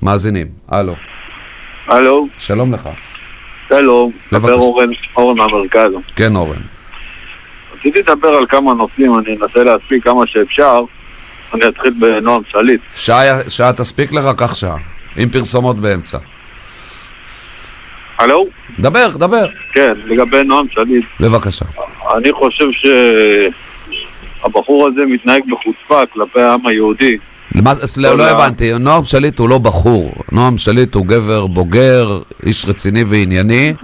מאזינים. הלו. הלו. שלום לך. שלום. דבר אורן מהמרכז. כן, אורן. רציתי לדבר על כמה נושאים, אני אנסה להספיק כמה שאפשר. אני אתחיל בנועם שליט. שעה תספיק לך, כך שעה. עם פרסומות באמצע. הלו? דבר. כן, לגבי נועם שליט. בבקשה. אני חושב שהבחור הזה מתנהג בחוצפה כלפי העם היהודי. לא הבנתי, נועם שליט הוא לא בחור. נועם שליט הוא גבר בוגר, איש רציני וענייני.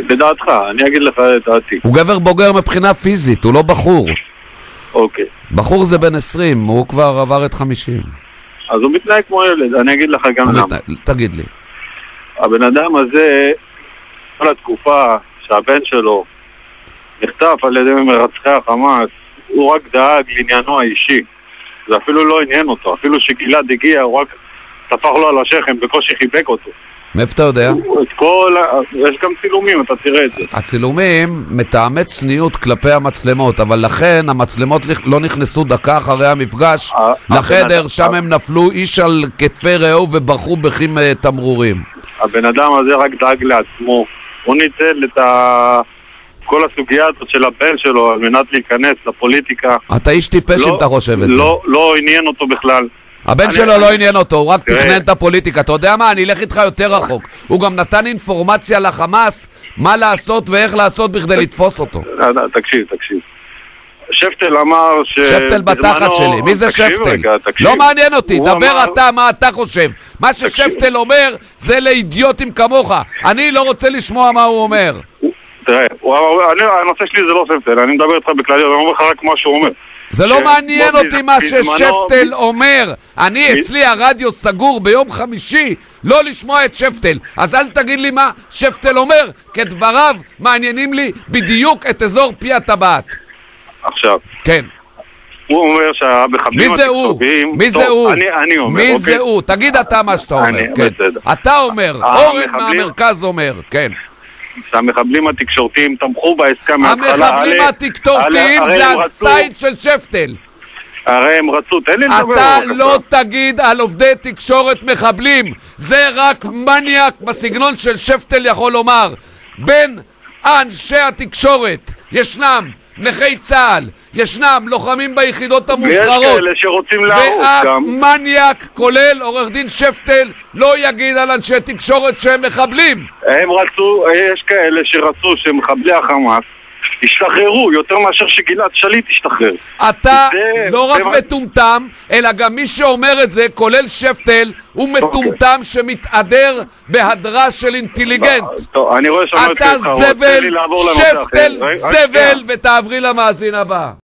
בדעתך, אני אגיד לך את דעתי. הוא גבר בוגר מבחינה פיזית, הוא לא בחור. אוקיי. בחור זה בן 20, הוא כבר עבר את 50. אז הוא מתנהג כמו ילד, אני אגיד לך גם למה. תגיד לי. הבן אדם הזה, כל התקופה שהבן שלו נחטף על ידי מרצחי החמאס, הוא רק דאג לעניינו האישי. זה אפילו לא עניין אותו, אפילו שגלעד הגיע, הוא רק טפח לו על השכם, בקושי חיבק אותו. מאיפה אתה יודע? יש גם צילומים, אתה תראה את זה. הצילומים מטעמי צניעות כלפי המצלמות, אבל לכן המצלמות לא נכנסו דקה אחרי המפגש לחדר, שם הם נפלו איש על כתפי רעהו וברחו בכם תמרורים. הבן אדם הזה רק דאג לעצמו, הוא ניצל את כל הסוגיה הזאת של הבן שלו על מנת להיכנס לפוליטיקה. אתה איש טיפש אם אתה חושב את זה. לא עניין אותו בכלל. הבן שלו לא עניין אותו, הוא רק תכנן את הפוליטיקה. אתה יודע מה? אני אלך איתך יותר רחוק. הוא גם נתן אינפורמציה לחמאס מה לעשות ואיך לעשות בכדי לתפוס אותו. תקשיב. שפטל אמר שפטל בתחת שלי. מי זה שפטל? לא מעניין אותי, דבר אתה מה אתה חושב. מה ששפטל אומר זה לאידיוטים כמוך. אני לא רוצה לשמוע מה הוא אומר. תראה, הנושא שלי זה לא שפטל, אני מדבר איתך בכללי, אני אומר לך רק מה שהוא אומר. זה לא מעניין אותי מה ששפטל אומר. אצלי הרדיו סגור ביום חמישי לא לשמוע את שפטל. אז אל תגיד לי מה שפטל אומר, כדבריו מעניינים לי בדיוק את אזור פי הטבעת. עכשיו. כן. הוא אומר שהמחבלים התקשורתיים... מי זה הוא? אני אומר. מי זה הוא? תגיד אתה מה שאתה אומר. אתה אומר, אורן מהמרכז אומר, כן. שהמחבלים התקשורתיים תמכו בעסקה מההתחלה. המחבלים התקשורתיים זה הסייט של שפטל. הרי הם רצו, תן לי לדבר. אתה לא תגיד על עובדי תקשורת מחבלים. זה רק מניאק בסגנון של שפטל יכול לומר. בין אנשי התקשורת ישנם נכי צה"ל, ישנם לוחמים ביחידות המובחרות, ויש כאלה שרוצים להרוג גם. ואף מניאק, כולל עורך דין שפטל, לא יגיד על אנשי תקשורת שהם מחבלים. הם רצו, יש כאלה שרצו שמחבלי החמאס השתחררו יותר מאשר שגלעד שליט השתחרר. אתה לא רק מטומטם, אלא גם מי שאומר את זה, כולל שפטל, הוא מטומטם שמתעדר בהדרה של אינטליגנט. אני רואה שאומרת אתה זבל, שפטל זבל, ותעברי למאזין הבא.